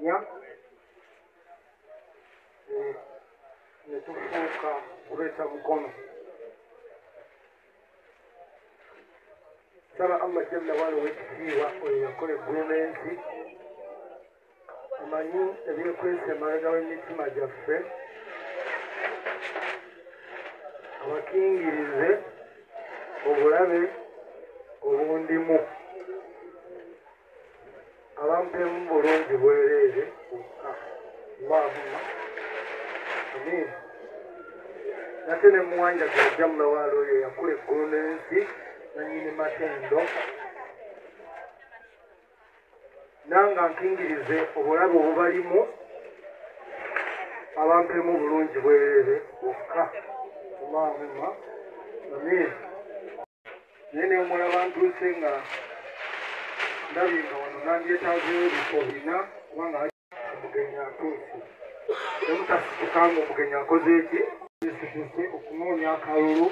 tukwasaganya ne tufuuka kuleeta mukono. Saba Allah jalla wala wekitiibwa oyo yakola eggulu n'ensi amanyi ebyekwesa emabega w'emitima gyaffe abakingirize obulabe obundimu abampemu bulungi bwereere Allahumma amin. Nate ne muwanja jalla wala oyo yakola eggulu n'ensi nanyini matendo nanga nkingirize obulabe obubalimu abampemu bulungi bwereere bwokka Allahumma amin. Naye ne mulaba ntuuse nga ndabye nga wano nandyetaazeyo ebifo bina kubanga omugenyi atuuse emutasituka nga omugenyi akoze eki situse okunoonya akalulu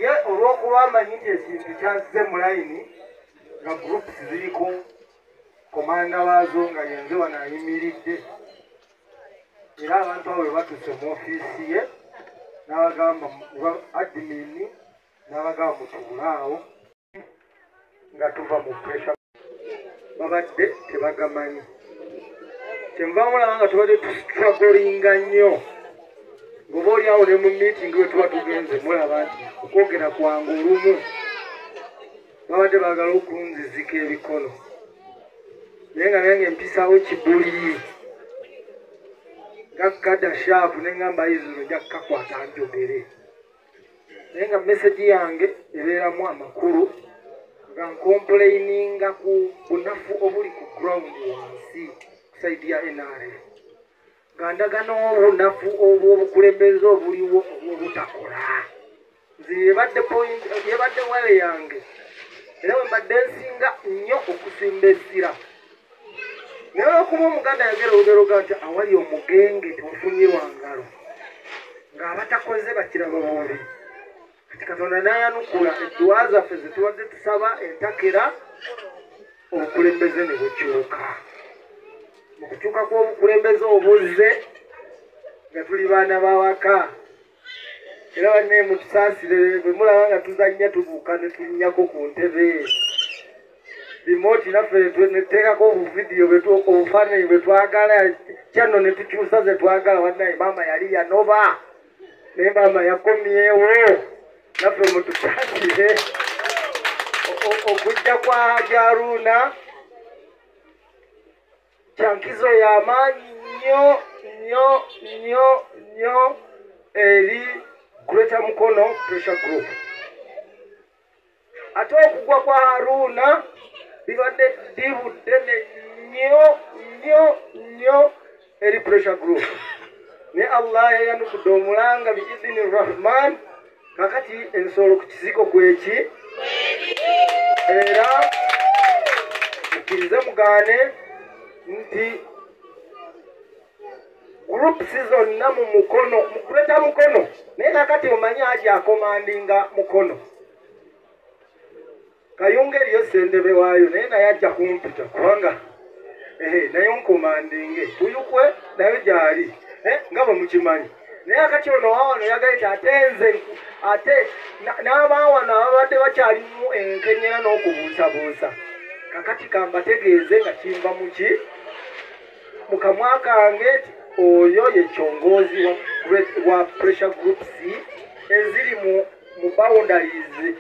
ye olw'okuba amanyi nti ekintu kyazze mu layini nga groups ziriko komanda waazo nga yenze wano ayimiridde era abantu abo batuuse mu ofiisi ye n'abagamba adimini n'abagamba mutuulaawo nga tuva mu pressure babadde tebagamanyi kyenva mulaba nga tubadde tustragolinga nnyo ngoba oliawo ne mu meeting we tuba tugenze mulaba nti okwogera kwange olumu babadde baagala okunzizika ebikono naye nga nange mpisaawo kibuli nga kadashaafu neŋŋamba izulu nja kukakwata njogere naye nga mesagi yange ebeeramu amakulu nga nkomplaininga ku bunafu obuli ku ground wansi kusaidi ya NRA nga ndagana obunafu obw'obukulembeze obuliwo obw'obutakola nze yebadde wale yange era bwe mbadde nsinga nnyo okusimba essira naye olw'okuba omuganda yagera olugeroga nti awali omugenge tewafunyirwa ngalo ng'abatakoze bakiraba bubi kati Katonda n'ayanukula edduwa zaffe ze tubadde tusaba entakera obukulembeze ne bukyuka mu kukyuka kw'obukulembeze obuzze nga tuli baana b'awaka era banne mutusaasire bwe mulaba nga tuzannya tubuuka ne tulinnyako ku ntebe remote naffe netuteekako obuvidiyo obufaananyi bwe twagala kyano ne tukyusa ze twagala wannaye maama yali yanoba naye maama yakomyewo naffe mutusaasire okujja kwa Jaruuna kyankizo y'amaanyi nnyo eri Greater Mukono Pressure Group. Ate okugwa kwa Haruuna bibadde ddibu ddene nnyo eri Pressure Group. Ne Allah yayanukudde omulanga biidini Rahman kakati ensolo ku kisiko kweki era mukkirize mugaane nti groups zonna mu mukono mukuleta mukono naye kakati omanyi aja akomandinga mukono Kayunga eriyo sendebe waayo naye naye ajja kumpita kubanga naye nkomandinge tuyukwe naye gyali nga bwe mukimanyi naye akati ono waawano yagaite ate nze ate n'abaawano ababadde bakyalimu enkenyera n'okubuusabuusa kakati kambategeeze nga kimba muki mu kamwa kange nti oyo ye kyongoozi wa Pressure Groups eziri mu boundaries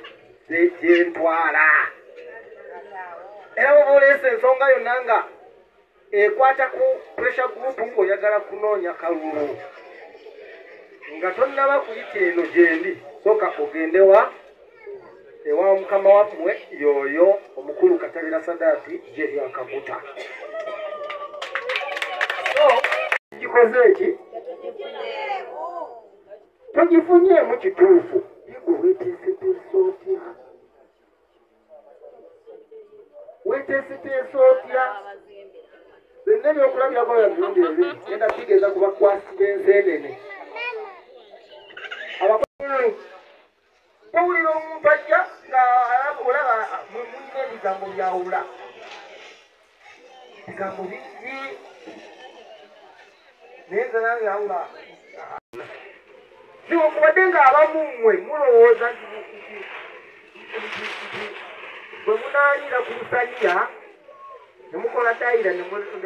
gyentwala era bwe oleesa ensonga yonna nga ekwata ku Pressure Group ng'oyagala kunoonya kalulu nga tonnaba kuyita eno gyendi sooka ogende ewa mukama wammwe yoyo omukulu Katabira Sadaati gye lyakaguta gikoze eki togifunyeemu kituufu weteeseteesa otya weteeseteesa otya zenna ebyokulabirako yabirundi ebiri genda kigeza kubakwasira enseenene towulira omuntu ajja nga olaba mulina ebigambo byawula bigambo bingi nenze nange awula niwakubadde nga abamu mmwe mulowooza nti bwe munaayira ku lusaniya ne mukola dayira ne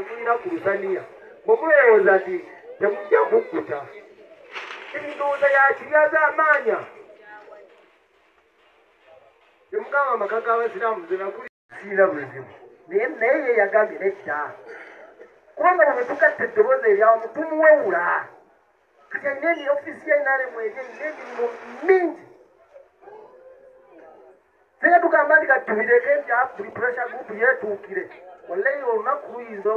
mulira ku lusaniya bwe mulowooza nti temujja kukkuta endowooza yakiryaza amaanya temugamba amaka g'abasiraamu zenakuli siina buzibu naye ye yagambye nedda kubanga bwe tugatta eddoboozi eryawamu tumuwewula kati alina ofiisi yainaremu eri erina emirimu mingi singa tugamba nti kati tubireke nti buli pressure group yeetuukire wallahi olunaku luyinza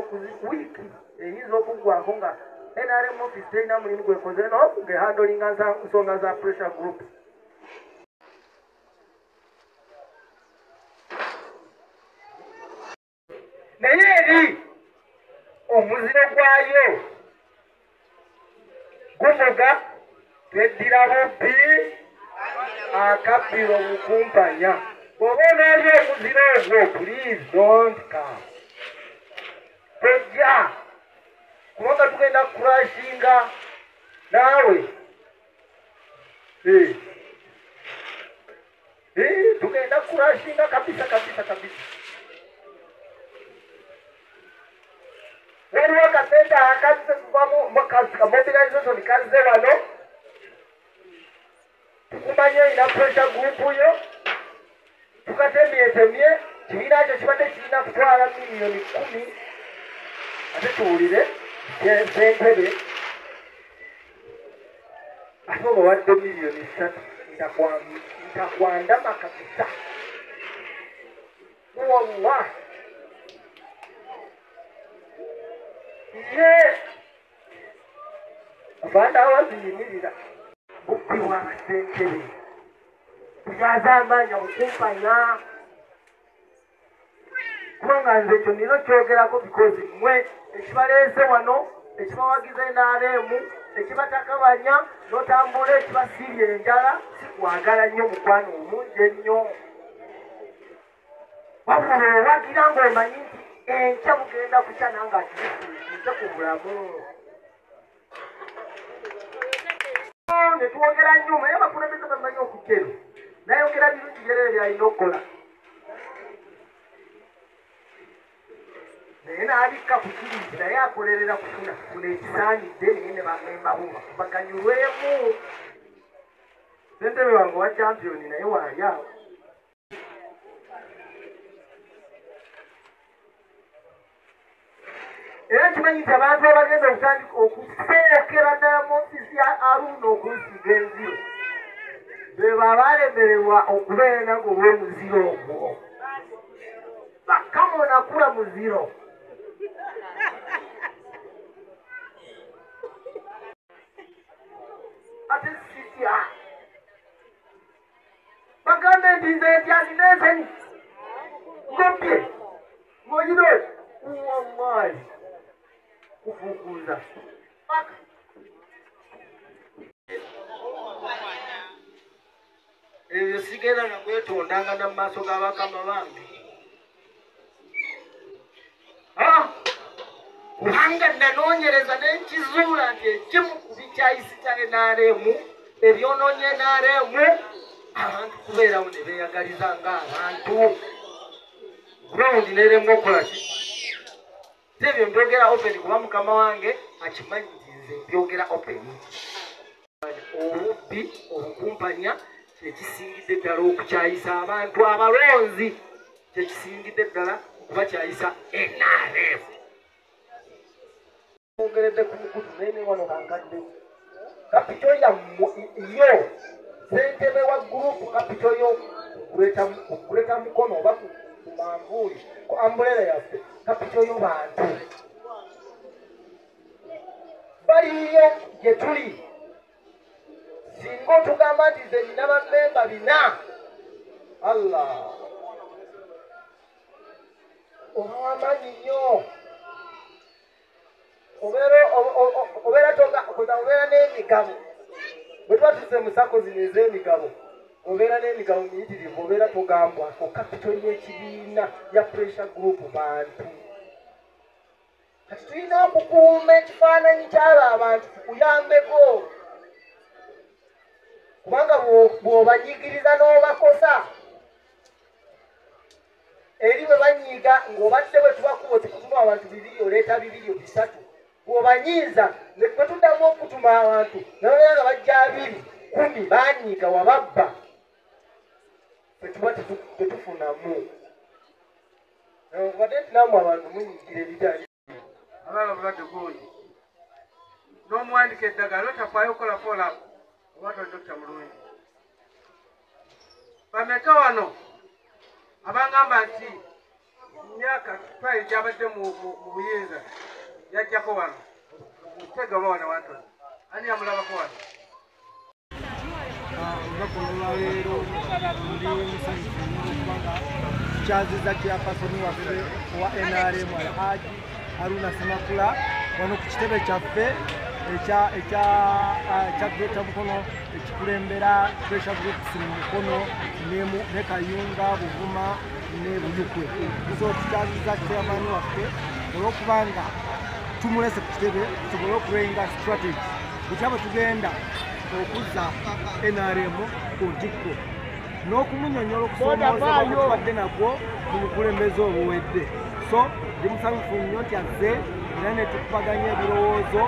wiiki eyinza okuggwako nga NRM office terina mulimu gwekoze no ngehandolinga nsonga za pressure group naye eri omuziro gwayo guvuga teddira bubbi akabbiro bukumpanya bw'oba onaali omuziro ogwo please don't come tojja kubanga tugenda kurashinga naawe tugenda kurashinga kabisa waliwo akasente akamobilization kazze wano tukumanye ina pressure group yo tukatemyetemye kibiina kyo kibadde kirina kutwala miliyoni 10 ate tuwulire sentebe ate oba wadde miliyoni 3 ntakwandama kabisa wallah ye abaana abaziyimirira bubbi bw'abasentebe tugaza amaanya bukumpanya kubanga nze ekyo nino kyogerako bikozi mmwe ekibaleese wano ekibawagiza enaremu ekibatakabanya n'otambula ekibasiibye enjala sikwagala nnyo mukwano omungi ennyo wabula owagira ng'omanyi nti enkya mugenda kukya nange akizikirize ku bulamu ne twogera nnyo naye abakulembeze bamanyi okujero nayogera birungi byerere byalina okukola naye n'abikka ku kiriiti naye akolerera kufuna ekisaanidde naye ne bamembamu baganyulwemu sentebe wange wa champiyoni naye waayawo era kimanyi nti abantu abagenda okutandika okusookera ddala mu ofiisi ya Aruna okunsiga enziro be babalemererwa okubeera ng'olw'omuziro ogwo bakama onakula muziro ate sitya bagambe nti nze ntyasinenseni ngopye ng'ogino wallahi kufukuza ebyo sigenda na kwetondanga na mu maaso g'abakama bange kubanga nanoonyereza n'enkizuula nti ekimu ku bikyayisi kya NRM ebyonoonye NRM abantu kubeerawo ne beeyagaliza ng'abantu ground neremu okolaki ebyo mbyogera open kuba mukama wange akimanyi nti nze mbyogera open obubbi obukumpanya kyekisingidde ddala okukyayisa abantu abalonzi kyekisingidde ddala okubakyayisa NRM ogeredde ku mukutu naye wano kankadde kapito yo sentebe wa gurupu kapito yo okuleta mukono oba ku manvuuli ku ambulera yaffe kapito yo bantu baliyo gye tuli singa otugamba nti nze nina bamemba 4 allah oba wamaanyi nnyo obeera n'emigabo bwe tuba tuze musako zino ez'emigabo obeera n'emigabo miyitirivu obeera togambwa okapito y'ekibiina ya pressure group bantu okukuuma ekifaananyi ky'abo abantu kikuyambeko kubanga bw'obanyigiriza n'obakosa eri bwe banyiiga ng'obadde bwe tubakuba otikutuma abantu 2 oleeta 2 3 bw'obanyiiza bwe tuddamu okutuma abantu nabalaba nga bajja 2 10 baanyiiga wababba tetuba tetufunamu badde tinamu abantu munyiigira ebitali abaala bulwadde gungi n'omuwandika eddagala otafaayo okukola folap oba dokita mulungi bameka wano abangamba nti myaka twali gyabadde mu buyinza yajjako wano mutega oba wana wantoni ani yamulabako wano olunaku olwaleero ndi musanyufu nnyo okubanga kyaziza kyapasoni waffe owa NRM Alhaji Haruna Semakula wano ku kitebe kyaffe ekya Greater Mukono ekikulembera pressure groups mu Mukono ne Kayunga Buvuma ne Buyukwe so tukyaziza chairman waffe olw'okubanga tumulese ku kitebe tusobole okurenga strategy bukyaba tugenda okuzza NRM ku jikko n'okumunyonyola okusoomooza okubadde nagwo mu bukulembeze obuwedde so ndi musanyufu nnyo nti azze era ne tukubaganya ebirowoozo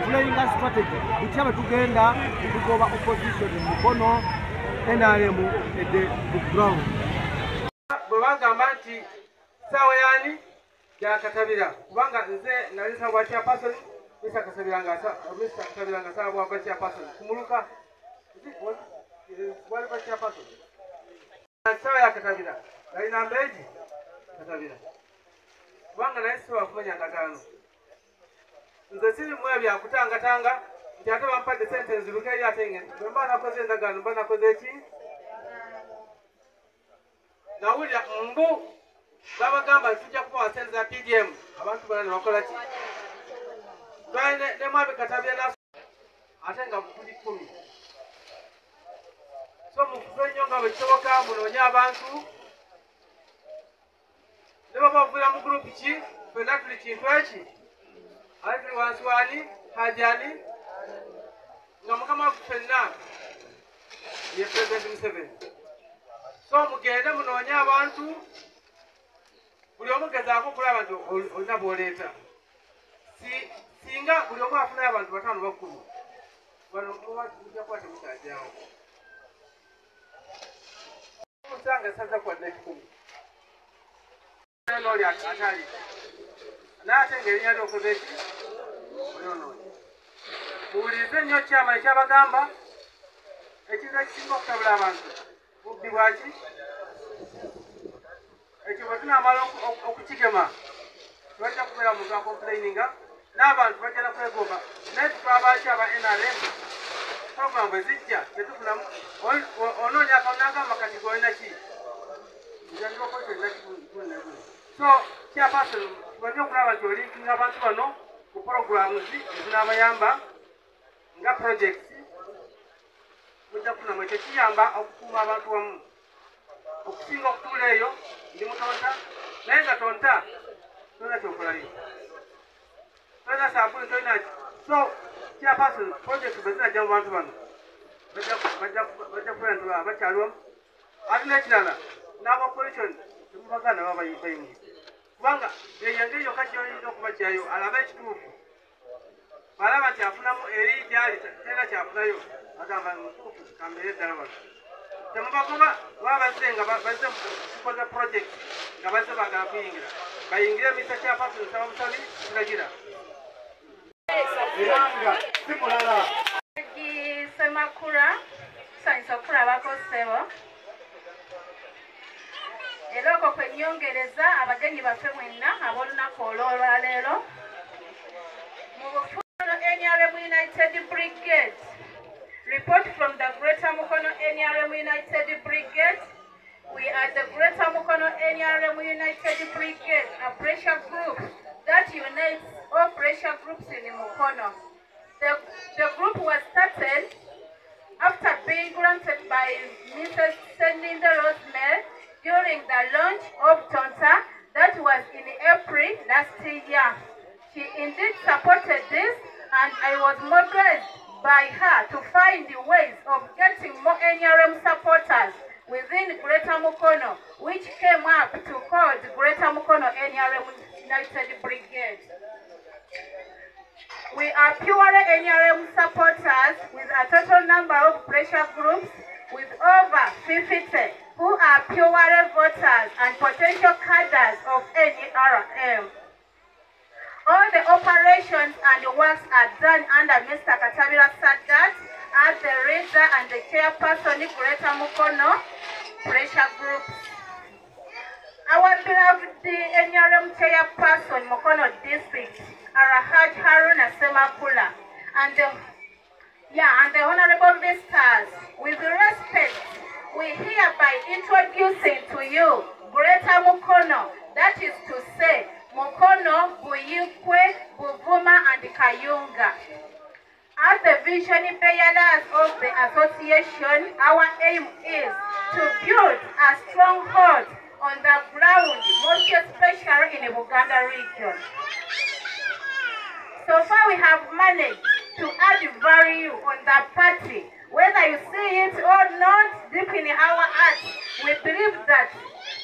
tulenga strategy bukyaba tugenda tugoba opposition mu Mukono NRM edde ku ground bwe bagamba nti ssaawa yaani gyakatabira kubanga nze nali nsabwa chairperson Mr. Kasabiranga sawa bwa chairperson kumuluka wali kwa chairperson sawa ya katabira nali na mbeji katabira kubanga naye siwa kufanya ndagaano nze siri mwe bya kutangatanga nti ate bampadde sentence lukeri atenge bwe nakoze endagaano mba nakoze ki nawulira mbu babagamba tujja kubawa sente za PDM abantu bana ne bakola ki ne mwabe katabya naso ate nga kuli 10 so mukufenyo nga bekisoboka munonya abantu ne babavula mu group ki fena tuli kintu eki ali tuli wansi wani hajani nga mukama fenna ye President Museveni so mugende munonya abantu buli omu gezaako okulaba nti olina bw'oleeta singa buli omu afunayo abantu 5 10 bano mujja kuba temukyajyawo musanga esaza kwadde 10 n'oli atali naye ate ng'erinnya lyokoze eki olyonoonye muwulirize nnyo kyama ekyabagamba ekintu ekisinga okutabula abantu bubbi bwaki ekyo bwe tunamala okukigema tubajja kubeera muntu akomplaininga n'abantu bajjana kwegomba naye tutwabaki aba NRM program bwe zijja tetufunamu onoonya akaonagamba kati golina ki so chairperson tubajja okulaba nti olinkinga abantu bano ku programs ezinabayamba nga projects mujja kufunamu ekyo kiyamba okukuuma abantu wamu okusinga okutuula eyo ndi mutonta naye nga tonta tolina kyokolayo tolina saabuni tolina ki so chairperson project bwe zinajja mu bantu bano bajja kubeera nti bakyaliwamu ate n'ekirala n'abaopposition temubagana baba bayingi kubanga eyo engeri yokka gy'oyinza okubajjayo alaba ekituufu balaba nti afunamu eri gyali terina kyafunayo agamba mutuufu kambeere eddala bano temubagoba baba bazze nga bazze kukoza project nga bazze bagala kuyingira bayingire Mr. Chairperson nsaba busabi kiragira eranga simulala Semakula tusanyusa okulabako ssebo era okwo kwe nnyongereza abagenyi baffe mwenna ab'olunaku olw'olwaleero mu bufuulo NRM United Brigade. Report from the Greater Mukono NRM United Brigade. We are the Greater Mukono NRM United Brigade, a pressure group that unites all pressure groups in Mukono. The group was started after being granted by Mrs. Seninda Rosemary during the launch of Tonta that was in April last year. She indeed supported this, and I was mobilized by her to find the ways of getting more NRM supporters within Greater Mukono, which came up to call the Greater Mukono NRM United Brigade. We are pure NRM supporters with a total number of pressure groups with over 50 who are pure voters and potential cadres of NRM. All the operations and works are done under Mr. Katabira Sadat as the leader and the chairperson of Greater Mukono pressure groups. Our beloved NRM chairperson, Mukono District, Arahaj Haruna Semakula, and the honorable visitors, with respect, we hereby introducing to you Greater Mukono, that is to say, Mukono, Buyikwe, Buvuma, and Kayunga. As the visionary bearers of the association, our aim is to build a stronghold on the ground, most especially in the Buganda region. So far we have managed to add value on the party. Whether you see it or not, deep in our hearts, we believe that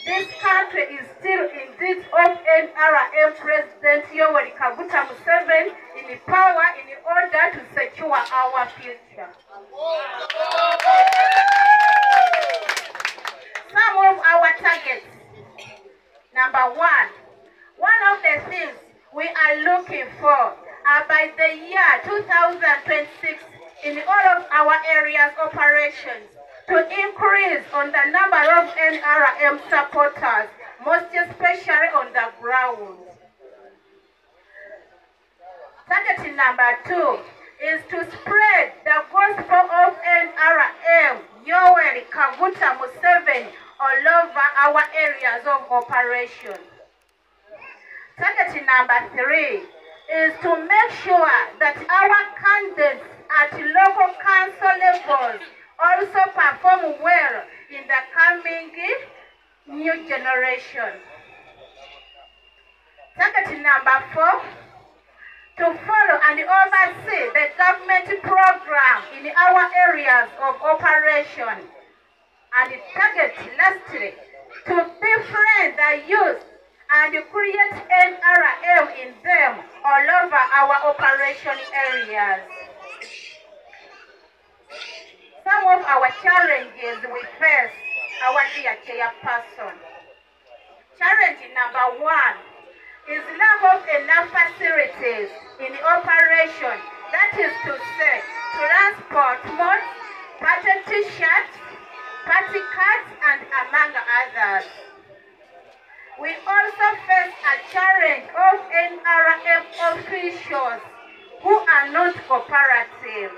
this country is still indeed of NRM President Yoweri Kaguta Museveni in power in order to secure our future. Some of our targets. Number one of the things we are looking for by the year 2026 in all of our areas operations to increase on the number of NRM supporters, most especially on the ground. Target number 2 is to spread the gospel of NRM, Yoweri Kaguta Museveni, all over our areas of operation. Target number 3 is to make sure that our candidates at local council levels also perform well in the coming new generation. Target number 4, to follow and oversee the government program in our areas of operation. And target lastly, to befriend the youth and create NRM in them all over our operation areas. Some of our challenges we face, our dear chairperson. Challenge number 1 is lack of enough facilities in operation. That is to say, transport modes, party t-shirts, party cards, and among others. We also face a challenge of NRM officials who are not cooperative.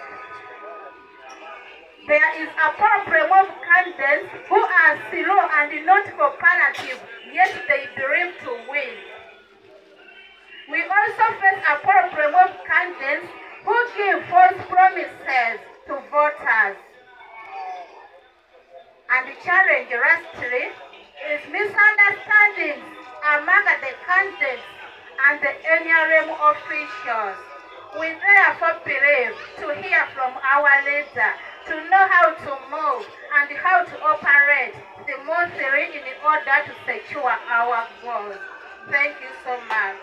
There is a problem of candidates who are slow and not cooperative, yet they dream to win. We also face a problem of candidates who give false promises to voters. And the challenge, lastly, is misunderstandings among the candidates and the NRM officials. We therefore believe to hear from our leader to know how to move and how to operate smoothly in order to secure our goals. Thank you so much.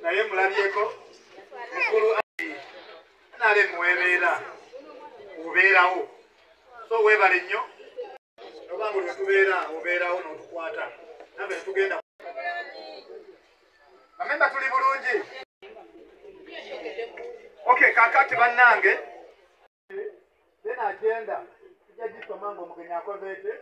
naye mulabyeko mukulu nale mwebeera obeerawo so weebale nnyo obanga tetubeera obeerawo n'otukwata naffe netugenda bamemba tuli bulungi okay kakati bannange then agenda tujja gisoma ng'omugenyi akoze ete